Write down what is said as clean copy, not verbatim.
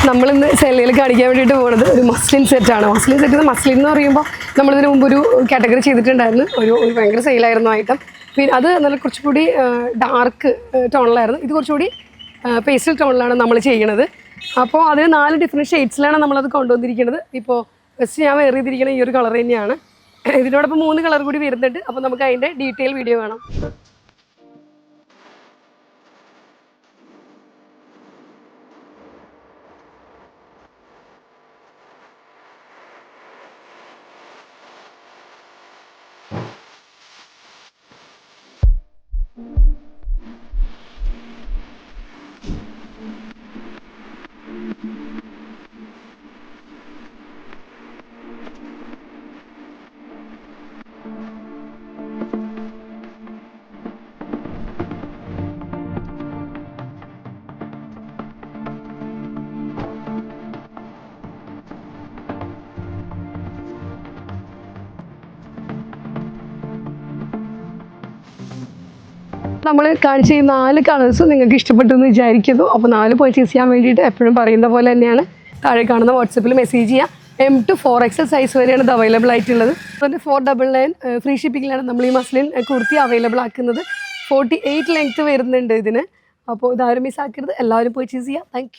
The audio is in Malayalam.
നമ്മളിന്ന് സെല്ലയിൽ കാണിക്കാൻ വേണ്ടിയിട്ട് പോകുന്നത് ഒരു മസ്ലിൻ സെറ്റാണ്. മസ്ലിൻ സെറ്റ് മസ്ലിൻ എന്ന് പറയുമ്പോൾ നമ്മളിതിന് മുമ്പ് ഒരു കാറ്റഗറി ചെയ്തിട്ടുണ്ടായിരുന്നു. ഒരു ഭയങ്കര സെയിലായിരുന്നു ഐറ്റം. പിന്നെ അത് നല്ല കുറച്ചുകൂടി ഡാർക്ക് ടോണിലായിരുന്നു. ഇത് കുറച്ചുകൂടി പേസ്റ്റൽ ടോണിലാണ് നമ്മൾ ചെയ്യണത്. അപ്പോൾ അതിന് 4 ഡിഫറെൻറ്റ് ഷെയ്ഡ്സിലാണ് നമ്മളത് കൊണ്ടുവന്നിരിക്കുന്നത്. ഇപ്പോൾ ഫസ്റ്റ് ഞാൻ വെയർ ചെയ്തിരിക്കുന്ന ഈ ഒരു കളർ തന്നെയാണ്. ഇതിനോടൊപ്പം 3 കളർ കൂടി വരുന്നുണ്ട്. അപ്പോൾ നമുക്ക് അതിൻ്റെ ഡീറ്റെയിൽ വീഡിയോ കാണാം. നമ്മൾ കാണിച്ച ഈ 4 കളേഴ്സ് നിങ്ങൾക്ക് ഇഷ്ടപ്പെട്ടു എന്ന് വിചാരിക്കുന്നു. അപ്പോൾ 4 പർച്ചേസ് ചെയ്യാൻ വേണ്ടിയിട്ട് എപ്പോഴും പറയുന്ന പോലെ തന്നെയാണ് താഴെ കാണുന്ന വാട്സപ്പിൽ മെസ്സേജ് ചെയ്യുക. M to 4XL സൈസ് വരെയാണ് ഇത് അവൈലബിൾ ആയിട്ടുള്ളത്. അതുപോലെ 499 ഫ്രീ ഷിപ്പിങ്ങിലാണ് നമ്മൾ ഈ മസ്ലിൻ കുർത്തി അവൈലബിൾ ആക്കുന്നത്. 48 ലെങ്ത്ത് വരുന്നുണ്ട് ഇതിന്. അപ്പോൾ ഇതാരും മിസ്സാക്കരുത്, എല്ലാവരും പർച്ചേസ് ചെയ്യുക. താങ്ക്